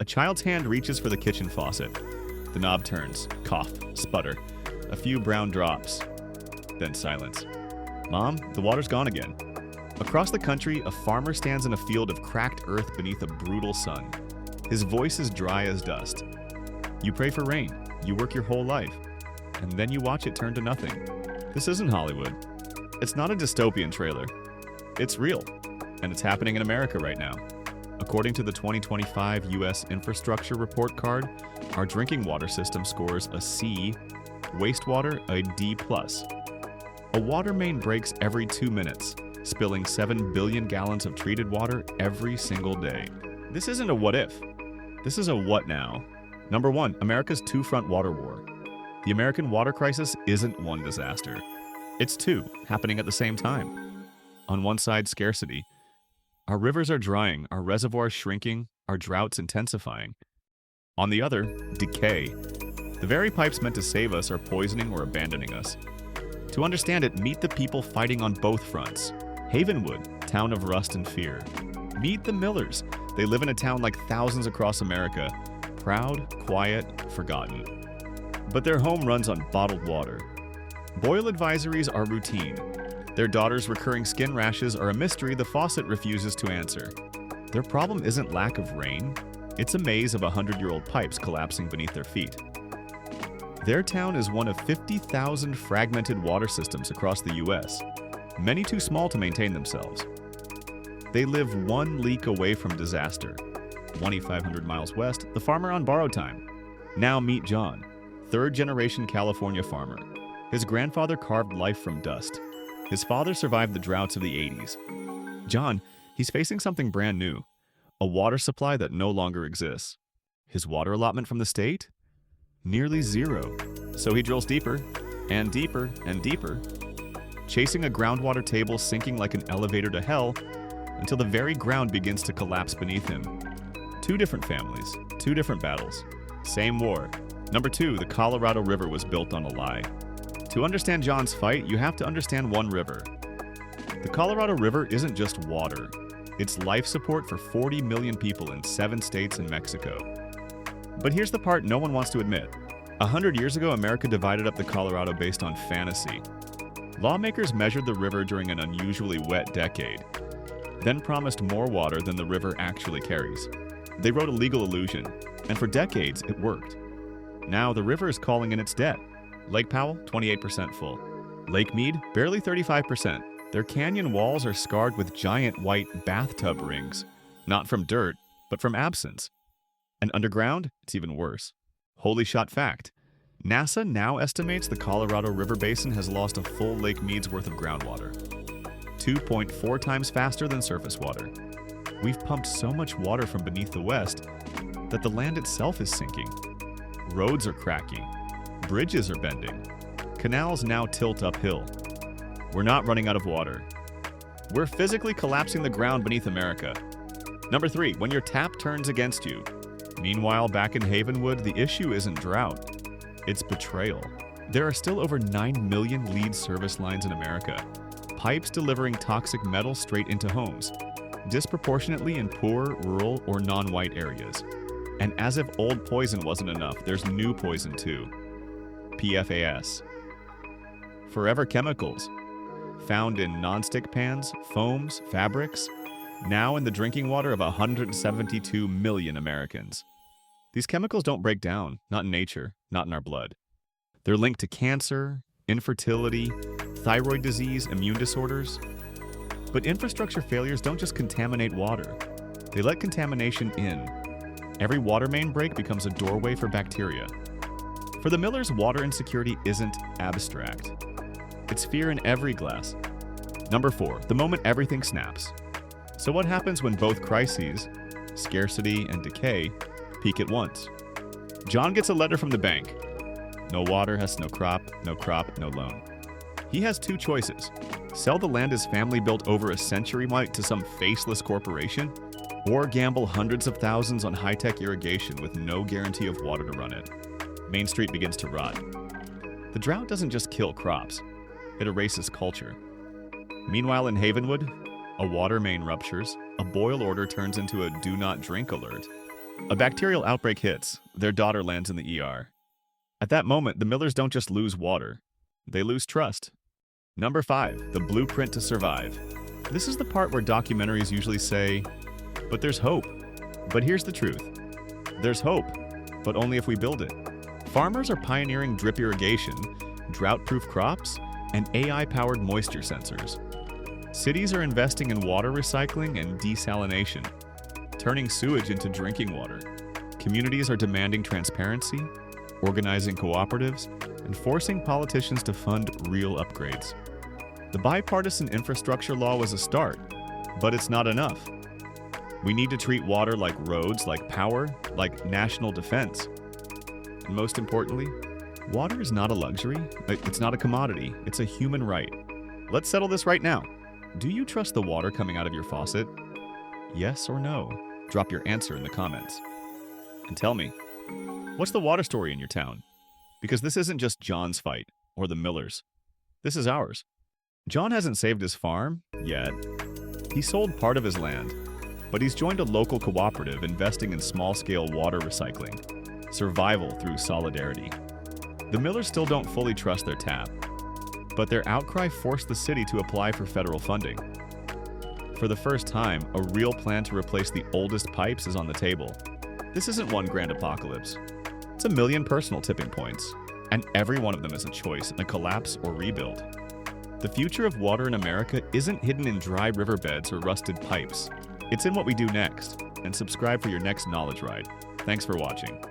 child's hand reaches for the kitchen faucet. The knob turns, cough, sputter, a few brown drops, then silence. Mom, the water's gone again. Across the country, a farmer stands in a field of cracked earth beneath a brutal sun. His voice is dry as dust. You pray for rain, you work your whole life, and then you watch it turn to nothing. This isn't Hollywood. It's not a dystopian trailer. It's real, and it's happening in America right now. According to the 2025 U.S. Infrastructure Report Card, our drinking water system scores a C, wastewater a D+. A water main breaks every 2 minutes, spilling 7 billion gallons of treated water every single day. This isn't a what if. This is a what now. Number 1, America's two-front water war. The American water crisis isn't one disaster. It's two, happening at the same time. On one side, scarcity. Our rivers are drying, our reservoirs shrinking, our droughts intensifying. On the other, decay. The very pipes meant to save us are poisoning or abandoning us. To understand it, meet the people fighting on both fronts. Havenwood, town of rust and fear. Meet the Millers. They live in a town like thousands across America. Proud, quiet, forgotten. But their home runs on bottled water. Boil advisories are routine. Their daughter's recurring skin rashes are a mystery the faucet refuses to answer. Their problem isn't lack of rain. It's a maze of 100-year-old pipes collapsing beneath their feet. Their town is one of 50,000 fragmented water systems across the U.S., many too small to maintain themselves. They live one leak away from disaster. 2,500 miles west, the farmer on borrowed time. Now meet John, third-generation California farmer. His grandfather carved life from dust. His father survived the droughts of the 80s. John, he's facing something brand new, a water supply that no longer exists. His water allotment from the state? Nearly zero. So he drills deeper, and deeper, and deeper, chasing a groundwater table sinking like an elevator to hell until the very ground begins to collapse beneath him. Two different families, two different battles, same war. Number 2, the Colorado River was built on a lie. To understand John's fight, you have to understand one river. The Colorado River isn't just water. It's life support for 40 million people in 7 states and Mexico. But here's the part no one wants to admit. 100 years ago, America divided up the Colorado based on fantasy. Lawmakers measured the river during an unusually wet decade, then promised more water than the river actually carries. They wrote a legal illusion, and for decades it worked. Now the river is calling in its debt. Lake Powell, 28% full. Lake Mead, barely 35%. Their canyon walls are scarred with giant white bathtub rings, not from dirt, but from absence. And underground, it's even worse. Holy shot fact. NASA now estimates the Colorado River Basin has lost a full Lake Mead's worth of groundwater. 2.4 times faster than surface water. We've pumped so much water from beneath the west that the land itself is sinking. Roads are cracking. Bridges are bending. Canals now tilt uphill. We're not running out of water. We're physically collapsing the ground beneath America. Number 3, when your tap turns against you. Meanwhile, back in Havenwood, the issue isn't drought. It's betrayal. There are still over 9 million lead service lines in America. Pipes delivering toxic metal straight into homes, disproportionately in poor, rural, or non-white areas. And as if old poison wasn't enough, there's new poison too. PFAS. Forever chemicals. Found in non-stick pans, foams, fabrics, now in the drinking water of 172 million Americans. These chemicals don't break down, not in nature, not in our blood. They're linked to cancer, infertility, thyroid disease, immune disorders. But infrastructure failures don't just contaminate water. They let contamination in. Every water main break becomes a doorway for bacteria. For the Millers, water insecurity isn't abstract. It's fear in every glass. Number 4, the moment everything snaps. So what happens when both crises, scarcity and decay, peak at once? John gets a letter from the bank. No water has no crop, no loan. He has 2 choices. Sell the land his family built over a century might to some faceless corporation, or gamble hundreds of thousands on high-tech irrigation with no guarantee of water to run it. Main Street begins to rot. The drought doesn't just kill crops, it erases culture. Meanwhile in Havenwood, a water main ruptures, a boil order turns into a do not drink alert. A bacterial outbreak hits. Their daughter lands in the ER. At that moment, the Millers don't just lose water, they lose trust. Number 5, the blueprint to survive. This is the part where documentaries usually say, but there's hope. But here's the truth. There's hope, but only if we build it. Farmers are pioneering drip irrigation, drought-proof crops, and AI-powered moisture sensors. Cities are investing in water recycling and desalination, turning sewage into drinking water. Communities are demanding transparency, organizing cooperatives, and forcing politicians to fund real upgrades. The bipartisan infrastructure law was a start, but it's not enough. We need to treat water like roads, like power, like national defense. And most importantly, water is not a luxury, it's not a commodity, it's a human right. Let's settle this right now. Do you trust the water coming out of your faucet? Yes or no? Drop your answer in the comments. And tell me, what's the water story in your town? Because this isn't just John's fight, or the Millers. This is ours. John hasn't saved his farm, yet. He sold part of his land, but he's joined a local cooperative investing in small-scale water recycling. Survival through solidarity. The Millers still don't fully trust their tap, but their outcry forced the city to apply for federal funding. For the first time, a real plan to replace the oldest pipes is on the table. This isn't one grand apocalypse. It's a million personal tipping points, and every one of them is a choice in a collapse or rebuild. The future of water in America isn't hidden in dry riverbeds or rusted pipes. It's in what we do next. And subscribe for your next knowledge ride. Thanks for watching.